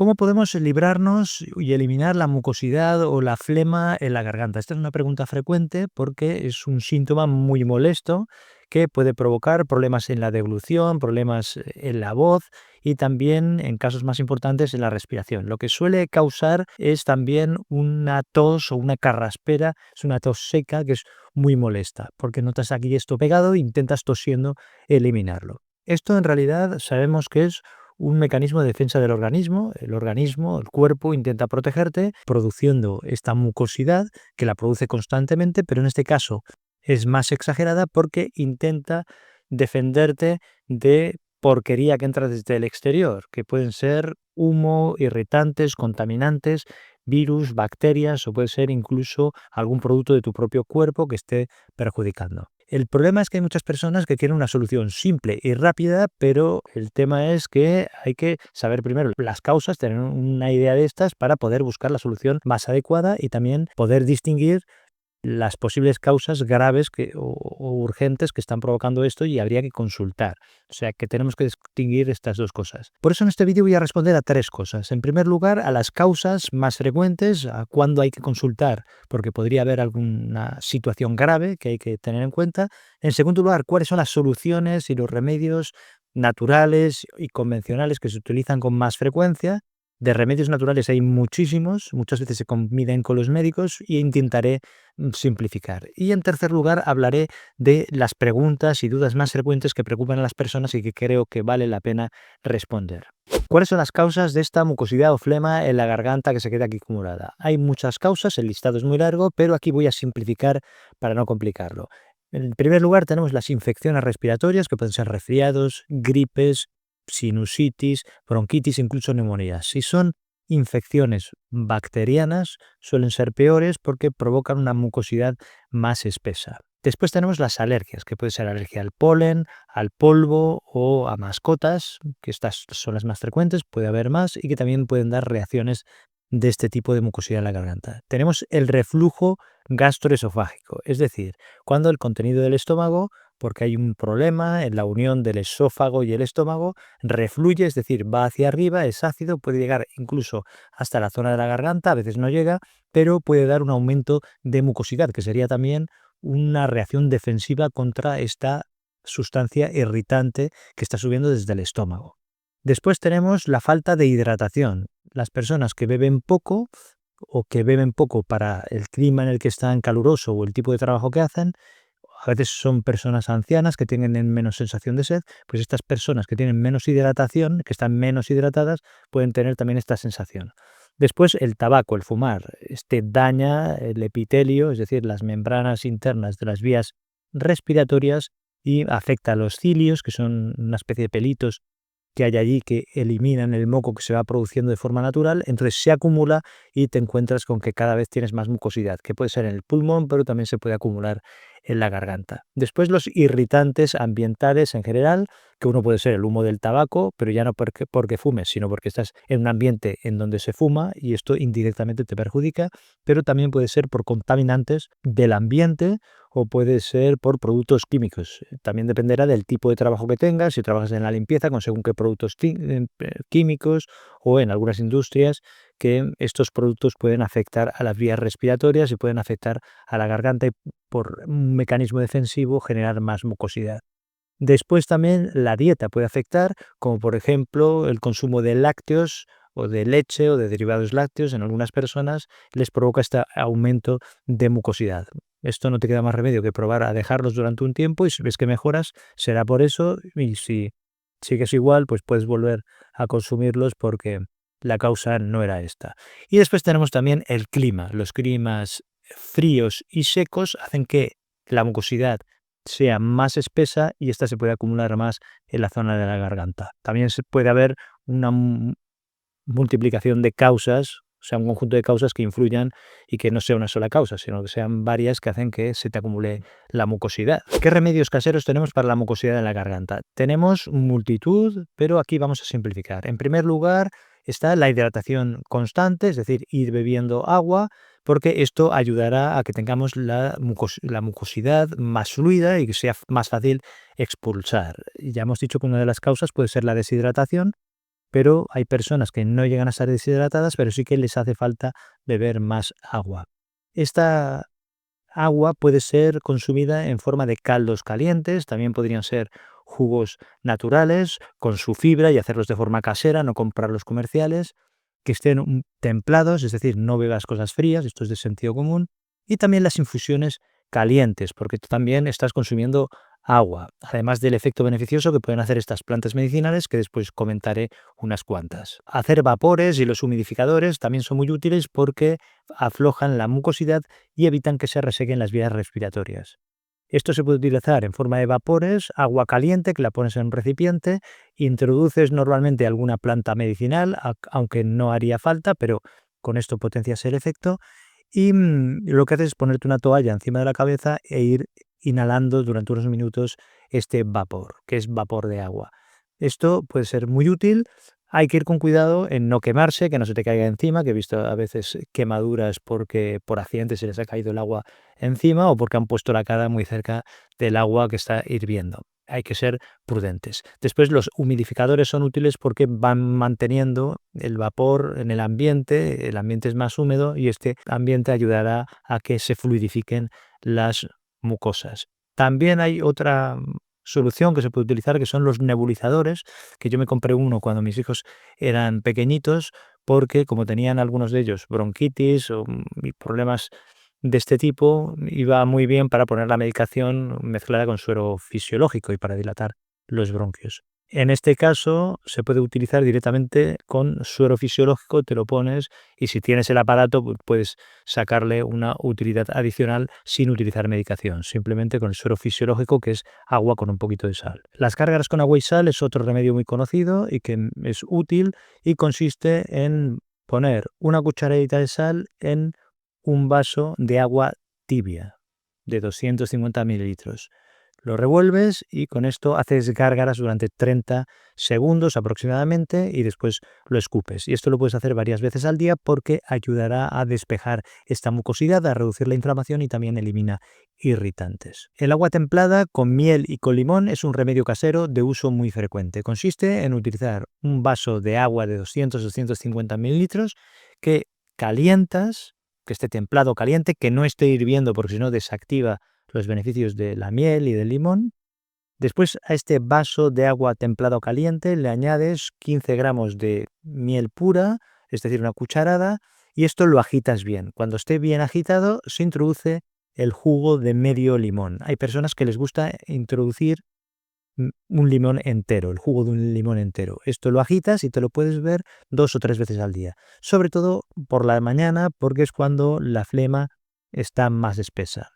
¿Cómo podemos librarnos y eliminar la mucosidad o la flema en la garganta? Esta es una pregunta frecuente porque es un síntoma muy molesto que puede provocar problemas en la deglución, problemas en la voz y también, en casos más importantes, en la respiración. Lo que suele causar es también una tos o una carraspera, es una tos seca que es muy molesta, porque notas aquí esto pegado e intentas tosiendo eliminarlo. Esto en realidad sabemos que es un mecanismo de defensa del organismo. El organismo, el cuerpo, intenta protegerte produciendo esta mucosidad que la produce constantemente, pero en este caso es más exagerada porque intenta defenderte de porquería que entra desde el exterior, que pueden ser humo, irritantes, contaminantes, virus, bacterias o puede ser incluso algún producto de tu propio cuerpo que esté perjudicando. El problema es que hay muchas personas que quieren una solución simple y rápida, pero el tema es que hay que saber primero las causas, tener una idea de estas para poder buscar la solución más adecuada y también poder distinguir las posibles causas graves o urgentes que están provocando esto y habría que consultar. O sea que tenemos que distinguir estas dos cosas. Por eso en este vídeo voy a responder a tres cosas. En primer lugar, a las causas más frecuentes, a cuándo hay que consultar, porque podría haber alguna situación grave que hay que tener en cuenta. En segundo lugar, cuáles son las soluciones y los remedios naturales y convencionales que se utilizan con más frecuencia. De remedios naturales hay muchísimos, muchas veces se combinan con los médicos y intentaré simplificar. Y en tercer lugar hablaré de las preguntas y dudas más frecuentes que preocupan a las personas y que creo que vale la pena responder. ¿Cuáles son las causas de esta mucosidad o flema en la garganta que se queda aquí acumulada? Hay muchas causas, el listado es muy largo, pero aquí voy a simplificar para no complicarlo. En primer lugar tenemos las infecciones respiratorias, que pueden ser resfriados, gripes, sinusitis, bronquitis, incluso neumonías. Si son infecciones bacterianas, suelen ser peores porque provocan una mucosidad más espesa. Después tenemos las alergias, que puede ser alergia al polen, al polvo o a mascotas, que estas son las más frecuentes, puede haber más y que también pueden dar reacciones de este tipo de mucosidad en la garganta. Tenemos el reflujo gastroesofágico, es decir, cuando el contenido del estómago, porque hay un problema en la unión del esófago y el estómago, refluye, es decir, va hacia arriba, es ácido, puede llegar incluso hasta la zona de la garganta, a veces no llega, pero puede dar un aumento de mucosidad, que sería también una reacción defensiva contra esta sustancia irritante que está subiendo desde el estómago. Después tenemos la falta de hidratación. Las personas que beben poco o que beben poco para el clima en el que están caluroso o el tipo de trabajo que hacen, a veces son personas ancianas que tienen menos sensación de sed, pues estas personas que tienen menos hidratación, que están menos hidratadas, pueden tener también esta sensación. Después el tabaco, el fumar, este daña el epitelio, es decir, las membranas internas de las vías respiratorias y afecta a los cilios, que son una especie de pelitos que hay allí que eliminan el moco que se va produciendo de forma natural, entonces se acumula y te encuentras con que cada vez tienes más mucosidad, que puede ser en el pulmón, pero también se puede acumular en la garganta. Después los irritantes ambientales en general, que uno puede ser el humo del tabaco, pero ya no porque fumes, sino porque estás en un ambiente en donde se fuma y esto indirectamente te perjudica, pero también puede ser por contaminantes del ambiente o puede ser por productos químicos. También dependerá del tipo de trabajo que tengas, si trabajas en la limpieza con según qué productos químicos o en algunas industrias que estos productos pueden afectar a las vías respiratorias y pueden afectar a la garganta y por un mecanismo defensivo generar más mucosidad. Después también la dieta puede afectar, como por ejemplo el consumo de lácteos o de leche o de derivados lácteos en algunas personas les provoca este aumento de mucosidad. Esto no te queda más remedio que probar a dejarlos durante un tiempo y si ves que mejoras será por eso y si sigues igual pues puedes volver a consumirlos porque la causa no era esta. Y después tenemos también el clima. Los climas fríos y secos hacen que la mucosidad sea más espesa y esta se puede acumular más en la zona de la garganta. También se puede haber una multiplicación de causas, o sea, un conjunto de causas que influyan y que no sea una sola causa, sino que sean varias que hacen que se te acumule la mucosidad. ¿Qué remedios caseros tenemos para la mucosidad en la garganta? Tenemos multitud, pero aquí vamos a simplificar. En primer lugar está la hidratación constante, es decir, ir bebiendo agua, porque esto ayudará a que tengamos la mucosidad más fluida y que sea más fácil expulsar. Ya hemos dicho que una de las causas puede ser la deshidratación, pero hay personas que no llegan a estar deshidratadas, pero sí que les hace falta beber más agua. Esta agua puede ser consumida en forma de caldos calientes, también podrían ser jugos naturales con su fibra y hacerlos de forma casera, no comprar los comerciales, que estén templados, es decir, no bebas cosas frías, esto es de sentido común, y también las infusiones calientes, porque tú también estás consumiendo agua, además del efecto beneficioso que pueden hacer estas plantas medicinales, que después comentaré unas cuantas. Hacer vapores y los humidificadores también son muy útiles porque aflojan la mucosidad y evitan que se resequen las vías respiratorias. Esto se puede utilizar en forma de vapores, agua caliente que la pones en un recipiente, introduces normalmente alguna planta medicinal, aunque no haría falta, pero con esto potencias el efecto, y lo que haces es ponerte una toalla encima de la cabeza e ir inhalando durante unos minutos este vapor, que es vapor de agua. Esto puede ser muy útil. Hay que ir con cuidado en no quemarse, que no se te caiga encima, que he visto a veces quemaduras porque por accidente se les ha caído el agua encima o porque han puesto la cara muy cerca del agua que está hirviendo. Hay que ser prudentes. Después los humidificadores son útiles porque van manteniendo el vapor en el ambiente es más húmedo y este ambiente ayudará a que se fluidifiquen las mucosas. También hay otra solución que se puede utilizar, que son los nebulizadores, que yo me compré uno cuando mis hijos eran pequeñitos, porque como tenían algunos de ellos bronquitis o y problemas de este tipo, iba muy bien para poner la medicación mezclada con suero fisiológico y para dilatar los bronquios. En este caso se puede utilizar directamente con suero fisiológico, te lo pones y si tienes el aparato puedes sacarle una utilidad adicional sin utilizar medicación, simplemente con el suero fisiológico, que es agua con un poquito de sal. Las gárgaras con agua y sal es otro remedio muy conocido y que es útil y consiste en poner una cucharadita de sal en un vaso de agua tibia de 250 mililitros. Lo revuelves y con esto haces gárgaras durante 30 segundos aproximadamente y después lo escupes. Y esto lo puedes hacer varias veces al día porque ayudará a despejar esta mucosidad, a reducir la inflamación y también elimina irritantes. El agua templada con miel y con limón es un remedio casero de uso muy frecuente. Consiste en utilizar un vaso de agua de 200-250 mililitros que calientas, que esté templado o caliente, que no esté hirviendo porque si no desactiva los beneficios de la miel y del limón. Después a este vaso de agua templado o caliente le añades 15 gramos de miel pura, es decir, una cucharada, y esto lo agitas bien. Cuando esté bien agitado se introduce el jugo de medio limón. Hay personas que les gusta introducir un limón entero, el jugo de un limón entero. Esto lo agitas y te lo puedes ver 2 o 3 veces al día. Sobre todo por la mañana porque es cuando la flema está más espesa.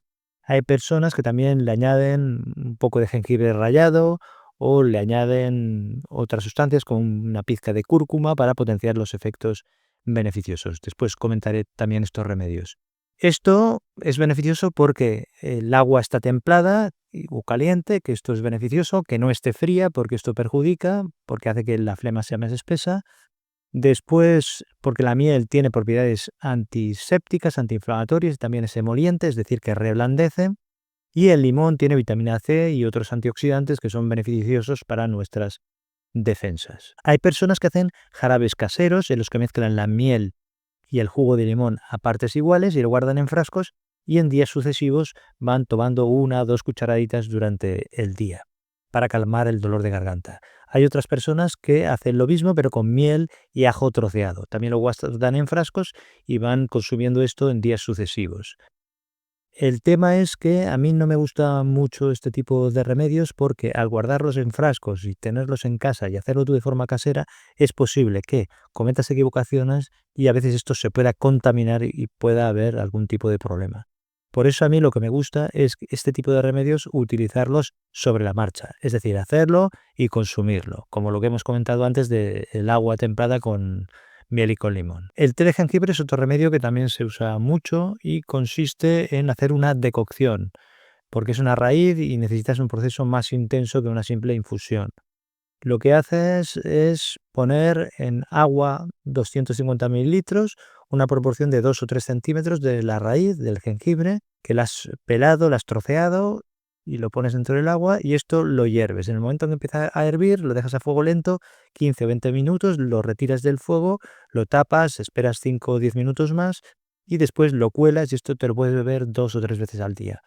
Hay personas que también le añaden un poco de jengibre rallado o le añaden otras sustancias como una pizca de cúrcuma para potenciar los efectos beneficiosos. Después comentaré también estos remedios. Esto es beneficioso porque el agua está templada o caliente, que esto es beneficioso, que no esté fría porque esto perjudica, porque hace que la flema sea más espesa. Después, porque la miel tiene propiedades antisépticas, antiinflamatorias y también es emoliente, es decir, que reblandece. Y el limón tiene vitamina C y otros antioxidantes que son beneficiosos para nuestras defensas. Hay personas que hacen jarabes caseros en los que mezclan la miel y el jugo de limón a partes iguales y lo guardan en frascos y en días sucesivos van tomando 1 o 2 cucharaditas durante el día para calmar el dolor de garganta. Hay otras personas que hacen lo mismo pero con miel y ajo troceado. También lo guardan en frascos y van consumiendo esto en días sucesivos. El tema es que a mí no me gusta mucho este tipo de remedios porque al guardarlos en frascos y tenerlos en casa y hacerlo tú de forma casera, es posible que cometas equivocaciones y a veces esto se pueda contaminar y pueda haber algún tipo de problema. Por eso a mí lo que me gusta es este tipo de remedios utilizarlos sobre la marcha, es decir, hacerlo y consumirlo, como lo que hemos comentado antes del agua templada con miel y con limón. El té de jengibre es otro remedio que también se usa mucho y consiste en hacer una decocción, porque es una raíz y necesitas un proceso más intenso que una simple infusión. Lo que haces es poner en agua 250 mililitros, una proporción de 2 o 3 centímetros de la raíz del jengibre, que la has pelado, la has troceado, y lo pones dentro del agua y esto lo hierves. En el momento en que empieza a hervir, lo dejas a fuego lento, 15 o 20 minutos, lo retiras del fuego, lo tapas, esperas 5 o 10 minutos más y después lo cuelas y esto te lo puedes beber 2 o 3 veces al día.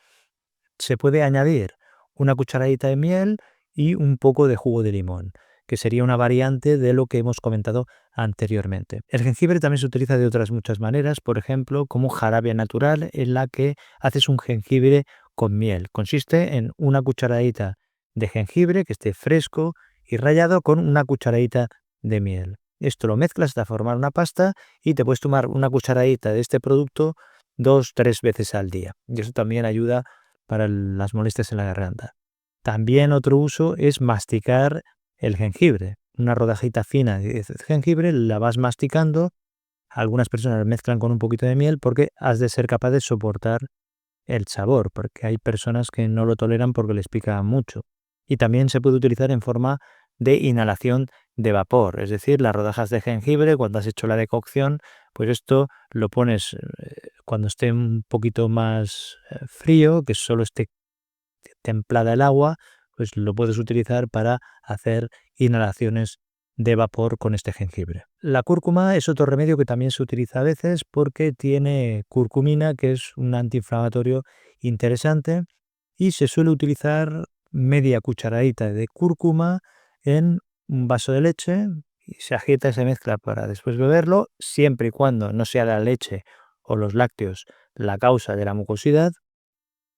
Se puede añadir una cucharadita de miel y un poco de jugo de limón, que sería una variante de lo que hemos comentado anteriormente. El jengibre también se utiliza de otras muchas maneras, por ejemplo, como jarabe natural en la que haces un jengibre con miel. Consiste en una cucharadita de jengibre que esté fresco y rallado con una cucharadita de miel. Esto lo mezclas hasta formar una pasta y te puedes tomar una cucharadita de este producto 2 o 3 veces al día. Y eso también ayuda para las molestias en la garganta. También otro uso es masticar el jengibre. Una rodajita fina de jengibre la vas masticando. Algunas personas lo mezclan con un poquito de miel porque has de ser capaz de soportar el sabor, porque hay personas que no lo toleran porque les pica mucho. Y también se puede utilizar en forma de inhalación de vapor, es decir, las rodajas de jengibre, cuando has hecho la decocción, pues esto lo pones cuando esté un poquito más frío, que solo esté templada el agua, pues lo puedes utilizar para hacer inhalaciones de vapor con este jengibre. La cúrcuma es otro remedio que también se utiliza a veces porque tiene curcumina, que es un antiinflamatorio interesante, y se suele utilizar media cucharadita de cúrcuma en un vaso de leche y se agita y se mezcla para después beberlo, siempre y cuando no sea la leche o los lácteos la causa de la mucosidad.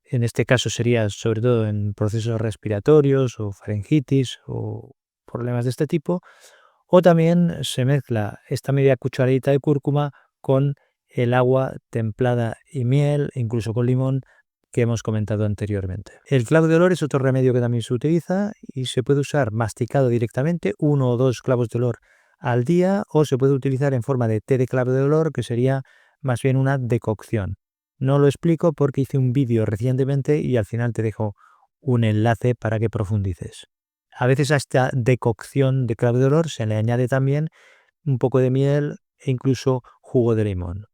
En este caso sería sobre todo en procesos respiratorios o faringitis o problemas de este tipo. O también se mezcla esta media cucharadita de cúrcuma con el agua templada y miel, incluso con limón, que hemos comentado anteriormente. El clavo de olor es otro remedio que también se utiliza y se puede usar masticado directamente, 1 o 2 clavos de olor al día, o se puede utilizar en forma de té de clavo de olor, que sería más bien una decocción. No lo explico porque hice un vídeo recientemente y al final te dejo un enlace para que profundices. A veces a esta decocción de clavo de olor se le añade también un poco de miel e incluso jugo de limón,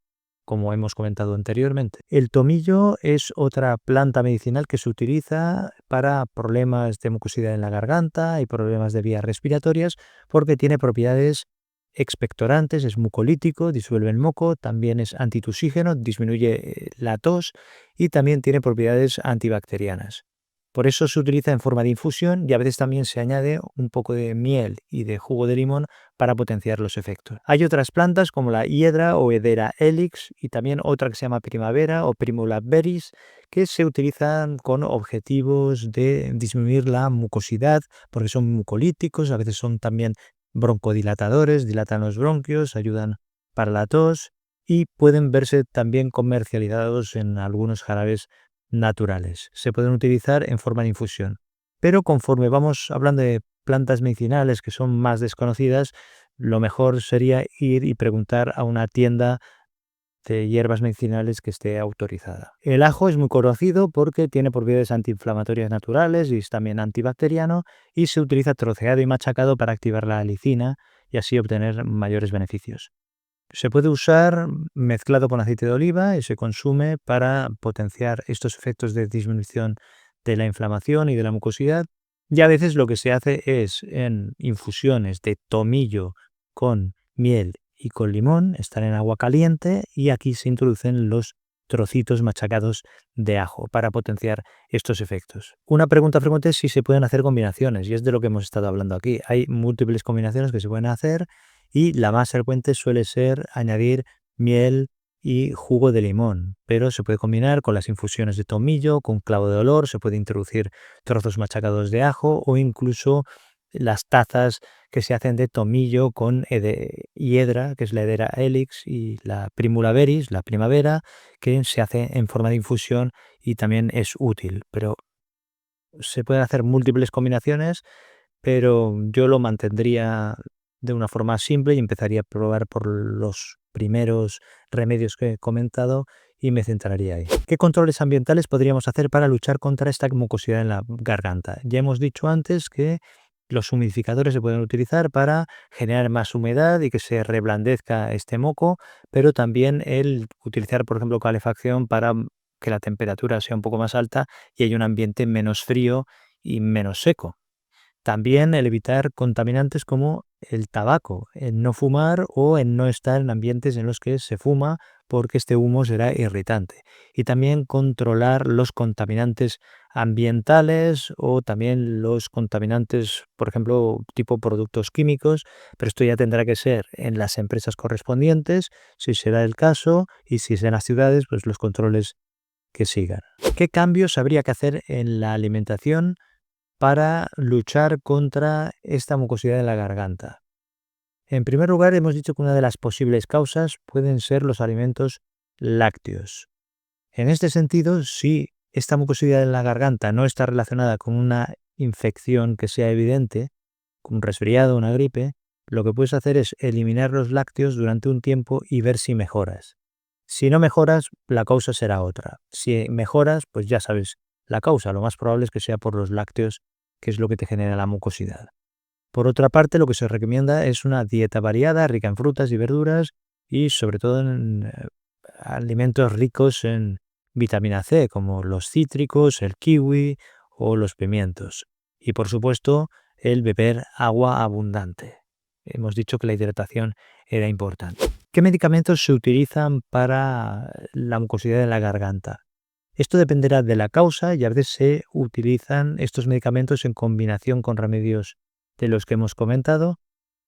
como hemos comentado anteriormente. El tomillo es otra planta medicinal que se utiliza para problemas de mucosidad en la garganta y problemas de vías respiratorias porque tiene propiedades expectorantes, es mucolítico, disuelve el moco, también es antitusígeno, disminuye la tos y también tiene propiedades antibacterianas. Por eso se utiliza en forma de infusión y a veces también se añade un poco de miel y de jugo de limón para potenciar los efectos. Hay otras plantas como la hiedra o Hedera helix y también otra que se llama primavera o Primula veris que se utilizan con objetivos de disminuir la mucosidad porque son mucolíticos, a veces son también broncodilatadores, dilatan los bronquios, ayudan para la tos y pueden verse también comercializados en algunos jarabes naturales. Se pueden utilizar en forma de infusión. Pero conforme vamos hablando de plantas medicinales que son más desconocidas, lo mejor sería ir y preguntar a una tienda de hierbas medicinales que esté autorizada. El ajo es muy conocido porque tiene propiedades antiinflamatorias naturales y es también antibacteriano y se utiliza troceado y machacado para activar la alicina y así obtener mayores beneficios. Se puede usar mezclado con aceite de oliva y se consume para potenciar estos efectos de disminución de la inflamación y de la mucosidad. Y a veces lo que se hace es en infusiones de tomillo con miel y con limón, están en agua caliente y aquí se introducen los trocitos machacados de ajo para potenciar estos efectos. Una pregunta frecuente es si se pueden hacer combinaciones y es de lo que hemos estado hablando aquí. Hay múltiples combinaciones que se pueden hacer y la más frecuente suele ser añadir miel y jugo de limón, pero se puede combinar con las infusiones de tomillo, con clavo de olor, se puede introducir trozos machacados de ajo o incluso las tazas que se hacen de tomillo con hiedra, que es la Hedera helix, y la Primula veris, la primavera, que se hace en forma de infusión y también es útil, pero se pueden hacer múltiples combinaciones, pero yo lo mantendría de una forma simple y empezaría a probar por los primeros remedios que he comentado y me centraría ahí. ¿Qué controles ambientales podríamos hacer para luchar contra esta mucosidad en la garganta? Ya hemos dicho antes que los humidificadores se pueden utilizar para generar más humedad y que se reblandezca este moco, pero también el utilizar, por ejemplo, calefacción para que la temperatura sea un poco más alta y haya un ambiente menos frío y menos seco. También el evitar contaminantes como el tabaco, el no fumar o el no estar en ambientes en los que se fuma porque este humo será irritante. Y también controlar los contaminantes ambientales o también los contaminantes, por ejemplo, tipo productos químicos, pero esto ya tendrá que ser en las empresas correspondientes, si será el caso, y si es en las ciudades, pues los controles que sigan. ¿Qué cambios habría que hacer en la alimentación para luchar contra esta mucosidad de la garganta? En primer lugar, hemos dicho que una de las posibles causas pueden ser los alimentos lácteos. En este sentido, si esta mucosidad en la garganta no está relacionada con una infección que sea evidente, como un resfriado, una gripe, lo que puedes hacer es eliminar los lácteos durante un tiempo y ver si mejoras. Si no mejoras, la causa será otra. Si mejoras, pues ya sabes la causa. Lo más probable es que sea por los lácteos, que es lo que te genera la mucosidad. Por otra parte, lo que se recomienda es una dieta variada, rica en frutas y verduras y sobre todo en alimentos ricos en vitamina C, como los cítricos, el kiwi o los pimientos. Y por supuesto, el beber agua abundante. Hemos dicho que la hidratación era importante. ¿Qué medicamentos se utilizan para la mucosidad de la garganta? Esto dependerá de la causa y a veces se utilizan estos medicamentos en combinación con remedios de los que hemos comentado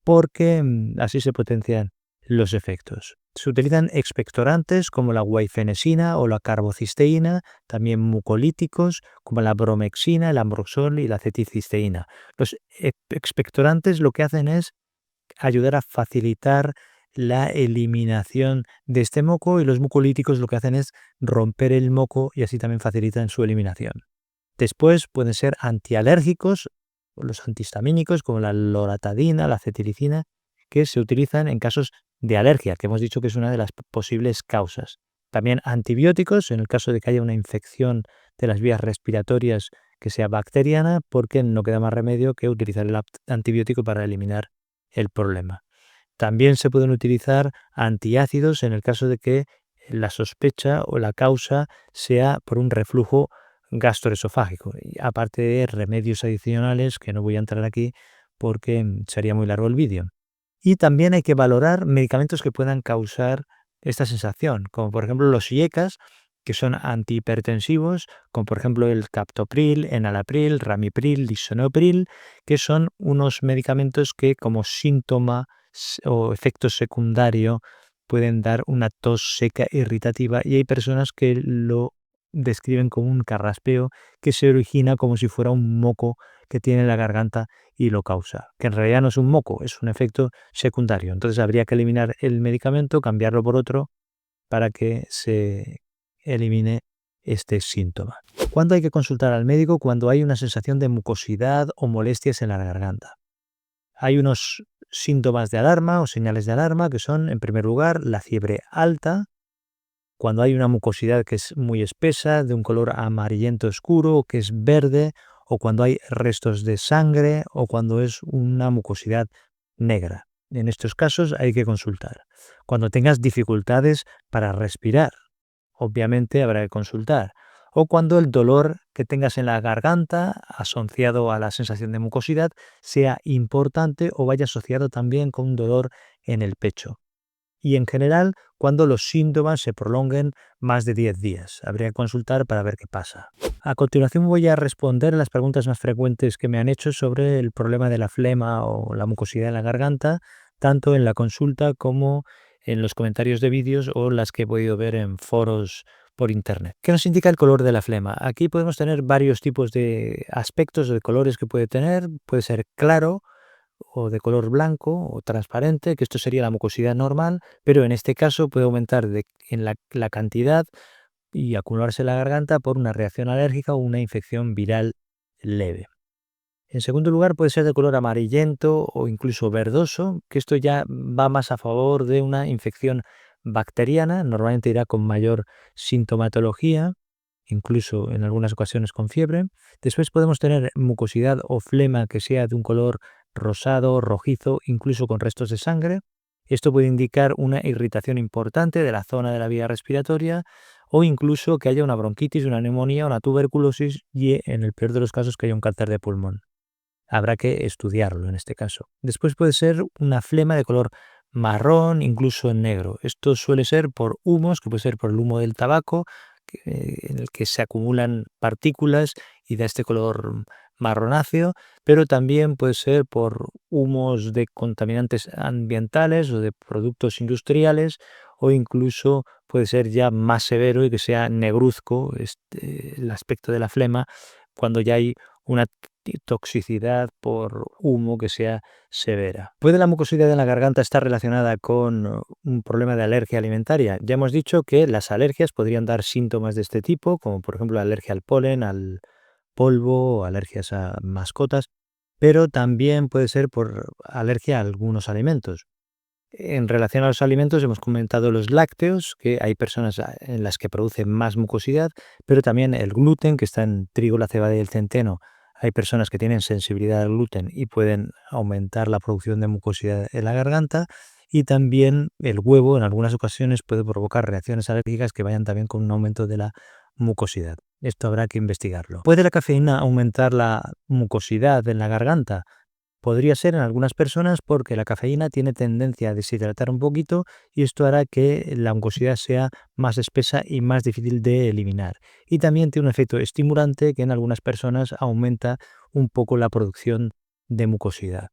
porque así se potencian los efectos. Se utilizan expectorantes como la guaifenesina o la carbocisteína, también mucolíticos como la bromexina, el ambroxol y la acetilcisteína. Los expectorantes lo que hacen es ayudar a facilitar la eliminación de este moco y los mucolíticos lo que hacen es romper el moco y así también facilitan su eliminación. Después pueden ser antialérgicos, los antihistamínicos como la loratadina, la cetirizina, que se utilizan en casos de alergia, que hemos dicho que es una de las posibles causas. También antibióticos en el caso de que haya una infección de las vías respiratorias que sea bacteriana, porque no queda más remedio que utilizar el antibiótico para eliminar el problema. También se pueden utilizar antiácidos en el caso de que la sospecha o la causa sea por un reflujo gastroesofágico, aparte de remedios adicionales que no voy a entrar aquí porque sería muy largo el vídeo. Y también hay que valorar medicamentos que puedan causar esta sensación, como por ejemplo los IECAs, que son antihipertensivos, como por ejemplo el captopril, enalapril, ramipril, lisinopril, que son unos medicamentos que como síntoma o efecto secundario pueden dar una tos seca irritativa y hay personas que lo describen como un carraspeo que se origina como si fuera un moco que tiene en la garganta y lo causa, que en realidad no es un moco, es un efecto secundario. Entonces habría que eliminar el medicamento, cambiarlo por otro para que se elimine este síntoma. ¿Cuándo hay que consultar al médico? Cuando hay una sensación de mucosidad o molestias en la garganta. Hay unos síntomas de alarma o señales de alarma que son, en primer lugar, la fiebre alta, cuando hay una mucosidad que es muy espesa, de un color amarillento oscuro, o que es verde, o cuando hay restos de sangre, o cuando es una mucosidad negra. En estos casos hay que consultar. Cuando tengas dificultades para respirar, obviamente habrá que consultar. O cuando el dolor que tengas en la garganta, asociado a la sensación de mucosidad, sea importante o vaya asociado también con un dolor en el pecho. Y en general, cuando los síntomas se prolonguen más de 10 días. Habría que consultar para ver qué pasa. A continuación voy a responder las preguntas más frecuentes que me han hecho sobre el problema de la flema o la mucosidad en la garganta, tanto en la consulta como en los comentarios de vídeos o las que he podido ver en foros por internet. ¿Qué nos indica el color de la flema? Aquí podemos tener varios tipos de aspectos de colores que puede tener. Puede ser claro, o de color blanco o transparente, que esto sería la mucosidad normal, pero en este caso puede aumentar en la cantidad y acumularse en la garganta por una reacción alérgica o una infección viral leve. En segundo lugar, puede ser de color amarillento o incluso verdoso, que esto ya va más a favor de una infección bacteriana, normalmente irá con mayor sintomatología, incluso en algunas ocasiones con fiebre. Después podemos tener mucosidad o flema que sea de un color rosado, rojizo, incluso con restos de sangre. Esto puede indicar una irritación importante de la zona de la vía respiratoria o incluso que haya una bronquitis, una neumonía, una tuberculosis y, en el peor de los casos, que haya un cáncer de pulmón. Habrá que estudiarlo en este caso. Después puede ser una flema de color marrón, incluso en negro. Esto suele ser por humos, que puede ser por el humo del tabaco, en el que se acumulan partículas y da este color marronáceo, pero también puede ser por humos de contaminantes ambientales o de productos industriales, o incluso puede ser ya más severo y que sea negruzco el aspecto de la flema, cuando ya hay una toxicidad por humo que sea severa. ¿Puede la mucosidad en la garganta estar relacionada con un problema de alergia alimentaria? Ya hemos dicho que las alergias podrían dar síntomas de este tipo, como por ejemplo la alergia al polen, al polvo, o alergias a mascotas, pero también puede ser por alergia a algunos alimentos. En relación a los alimentos, hemos comentado los lácteos, que hay personas en las que producen más mucosidad, pero también el gluten, que está en trigo, la cebada y el centeno. Hay personas que tienen sensibilidad al gluten y pueden aumentar la producción de mucosidad en la garganta. Y también el huevo, en algunas ocasiones, puede provocar reacciones alérgicas que vayan también con un aumento de la mucosidad. Esto habrá que investigarlo. ¿Puede la cafeína aumentar la mucosidad en la garganta? Podría ser en algunas personas porque la cafeína tiene tendencia a deshidratar un poquito y esto hará que la mucosidad sea más espesa y más difícil de eliminar. Y también tiene un efecto estimulante que en algunas personas aumenta un poco la producción de mucosidad.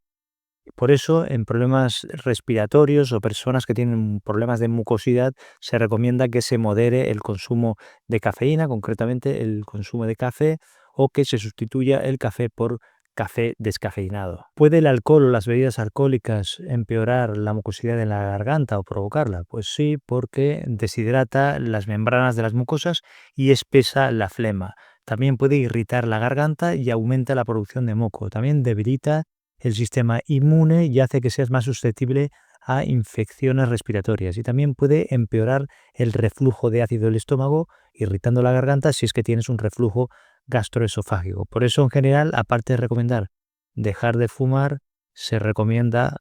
Por eso, en problemas respiratorios o personas que tienen problemas de mucosidad, se recomienda que se modere el consumo de cafeína, concretamente el consumo de café, o que se sustituya el café por café descafeinado. ¿Puede el alcohol o las bebidas alcohólicas empeorar la mucosidad en la garganta o provocarla? Pues sí, porque deshidrata las membranas de las mucosas y espesa la flema. También puede irritar la garganta y aumenta la producción de moco. También debilita el sistema inmune y hace que seas más susceptible a infecciones respiratorias. Y también puede empeorar el reflujo de ácido del estómago, irritando la garganta si es que tienes un reflujo gastroesofágico. Por eso, en general, aparte de recomendar dejar de fumar, se recomienda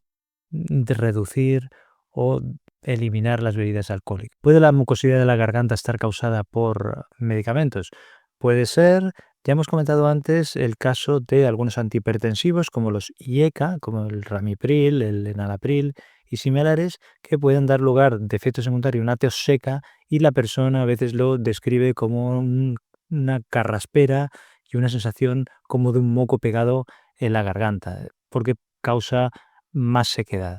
reducir o eliminar las bebidas alcohólicas. ¿Puede la mucosidad de la garganta estar causada por medicamentos? Puede ser. Ya hemos comentado antes el caso de algunos antihipertensivos como los IECA, como el Ramipril, el Enalapril y similares, que pueden dar lugar de efecto secundario a una tos seca y la persona a veces lo describe como una carraspera y una sensación como de un moco pegado en la garganta, porque causa más sequedad.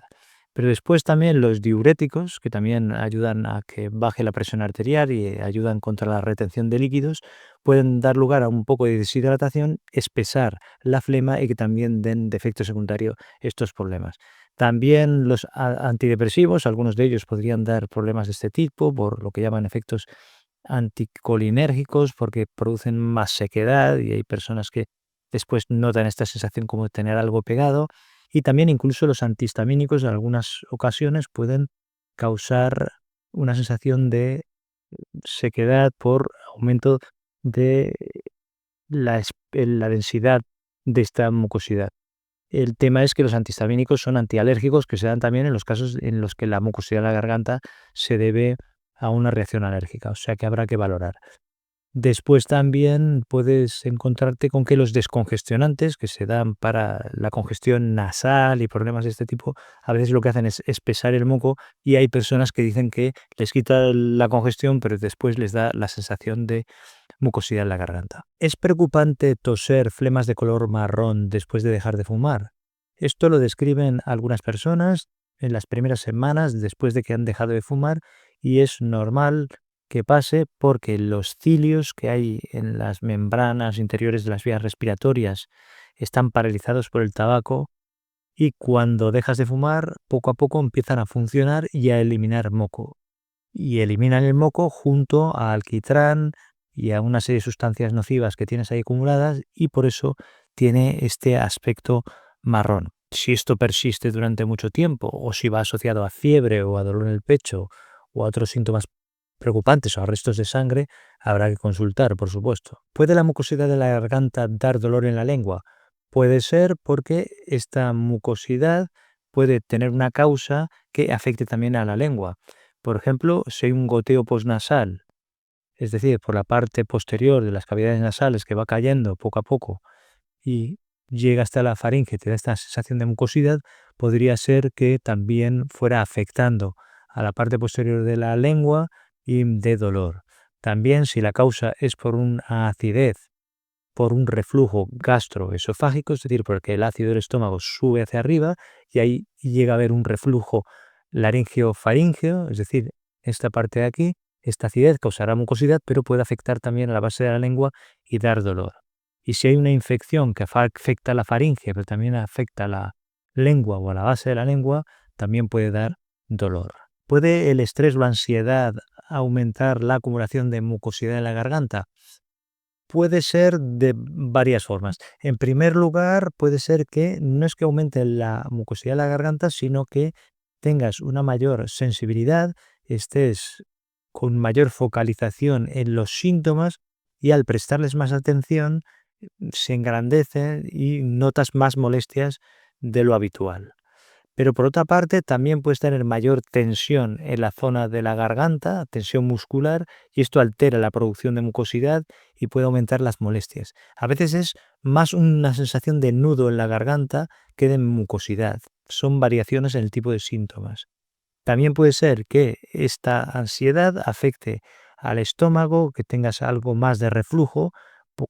Pero después también los diuréticos, que también ayudan a que baje la presión arterial y ayudan contra la retención de líquidos, pueden dar lugar a un poco de deshidratación, espesar la flema y que también den de efecto secundario estos problemas. También los antidepresivos, algunos de ellos podrían dar problemas de este tipo por lo que llaman efectos anticolinérgicos, porque producen más sequedad y hay personas que después notan esta sensación como de tener algo pegado. Y también incluso los antihistamínicos en algunas ocasiones pueden causar una sensación de sequedad por aumento de la densidad de esta mucosidad. El tema es que los antihistamínicos son antialérgicos que se dan también en los casos en los que la mucosidad de la garganta se debe a una reacción alérgica, o sea que habrá que valorar. Después también puedes encontrarte con que los descongestionantes que se dan para la congestión nasal y problemas de este tipo, a veces lo que hacen es espesar el moco y hay personas que dicen que les quita la congestión, pero después les da la sensación de mucosidad en la garganta. ¿Es preocupante toser flemas de color marrón después de dejar de fumar? Esto lo describen algunas personas en las primeras semanas después de que han dejado de fumar y es normal que pase porque los cilios que hay en las membranas interiores de las vías respiratorias están paralizados por el tabaco y cuando dejas de fumar, poco a poco empiezan a funcionar y a eliminar moco. Y eliminan el moco junto a alquitrán y a una serie de sustancias nocivas que tienes ahí acumuladas y por eso tiene este aspecto marrón. Si esto persiste durante mucho tiempo o si va asociado a fiebre o a dolor en el pecho o a otros síntomas preocupantes o a restos de sangre, habrá que consultar, por supuesto. ¿Puede la mucosidad de la garganta dar dolor en la lengua? Puede ser porque esta mucosidad puede tener una causa que afecte también a la lengua. Por ejemplo, si hay un goteo posnasal es decir, por la parte posterior de las cavidades nasales que va cayendo poco a poco y llega hasta la faringe, te da esta sensación de mucosidad, podría ser que también fuera afectando a la parte posterior de la lengua y de dolor. También si la causa es por una acidez, por un reflujo gastroesofágico, es decir, porque el ácido del estómago sube hacia arriba y ahí llega a haber un reflujo laringeo-faríngeo, es decir, esta parte de aquí, esta acidez causará mucosidad, pero puede afectar también a la base de la lengua y dar dolor. Y si hay una infección que afecta a la faringe, pero también afecta a la lengua o a la base de la lengua, también puede dar dolor. ¿Puede el estrés o la ansiedad aumentar la acumulación de mucosidad en la garganta? Puede ser de varias formas. En primer lugar, puede ser que no es que aumente la mucosidad de la garganta, sino que tengas una mayor sensibilidad, estés con mayor focalización en los síntomas y al prestarles más atención se engrandecen y notas más molestias de lo habitual. Pero por otra parte, también puedes tener mayor tensión en la zona de la garganta, tensión muscular, y esto altera la producción de mucosidad y puede aumentar las molestias. A veces es más una sensación de nudo en la garganta que de mucosidad. Son variaciones en el tipo de síntomas. También puede ser que esta ansiedad afecte al estómago, que tengas algo más de reflujo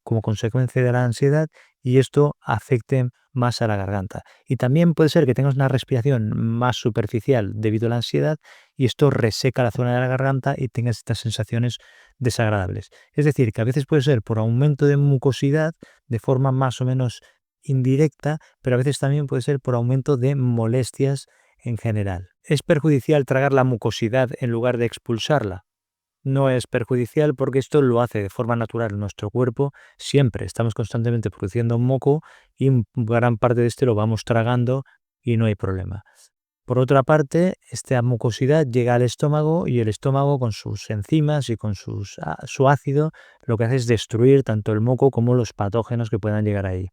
como consecuencia de la ansiedad y esto afecte más a la garganta. Y también puede ser que tengas una respiración más superficial debido a la ansiedad y esto reseca la zona de la garganta y tengas estas sensaciones desagradables. Es decir, que a veces puede ser por aumento de mucosidad de forma más o menos indirecta, pero a veces también puede ser por aumento de molestias en general. ¿Es perjudicial tragar la mucosidad en lugar de expulsarla? No es perjudicial porque esto lo hace de forma natural en nuestro cuerpo. Siempre estamos constantemente produciendo moco y gran parte de este lo vamos tragando y no hay problema. Por otra parte, esta mucosidad llega al estómago y el estómago con sus enzimas y con su ácido lo que hace es destruir tanto el moco como los patógenos que puedan llegar ahí.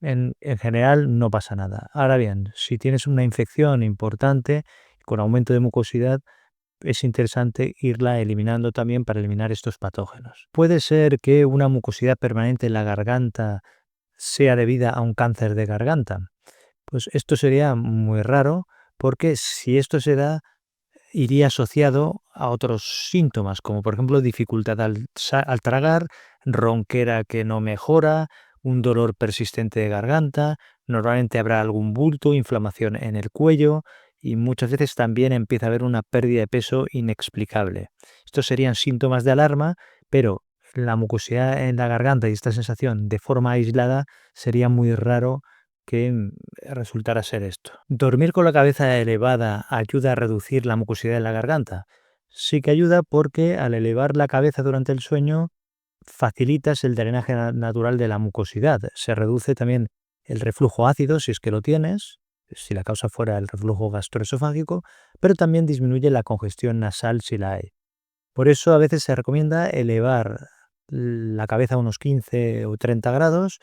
En general no pasa nada. Ahora bien, si tienes una infección importante con aumento de mucosidad, es interesante irla eliminando también para eliminar estos patógenos. Puede ser que una mucosidad permanente en la garganta sea debida a un cáncer de garganta. Pues esto sería muy raro porque si esto se da, iría asociado a otros síntomas, como por ejemplo dificultad al tragar, ronquera que no mejora, un dolor persistente de garganta, normalmente habrá algún bulto, inflamación en el cuello y muchas veces también empieza a haber una pérdida de peso inexplicable. Estos serían síntomas de alarma, pero la mucosidad en la garganta y esta sensación de forma aislada sería muy raro que resultara ser esto. ¿Dormir con la cabeza elevada ayuda a reducir la mucosidad en la garganta? Sí que ayuda porque al elevar la cabeza durante el sueño facilitas el drenaje natural de la mucosidad. Se reduce también el reflujo ácido si es que lo tienes, si la causa fuera el reflujo gastroesofágico, pero también disminuye la congestión nasal si la hay. Por eso a veces se recomienda elevar la cabeza a unos 15 o 30 grados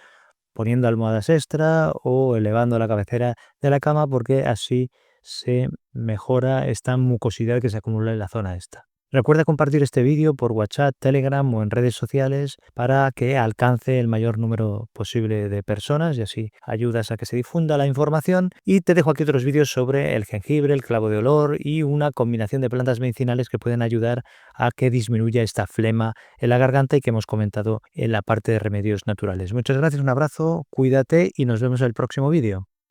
poniendo almohadas extra o elevando la cabecera de la cama porque así se mejora esta mucosidad que se acumula en la zona esta. Recuerda compartir este vídeo por WhatsApp, Telegram o en redes sociales para que alcance el mayor número posible de personas y así ayudas a que se difunda la información. Y te dejo aquí otros vídeos sobre el jengibre, el clavo de olor y una combinación de plantas medicinales que pueden ayudar a que disminuya esta flema en la garganta y que hemos comentado en la parte de remedios naturales. Muchas gracias, un abrazo, cuídate y nos vemos en el próximo vídeo.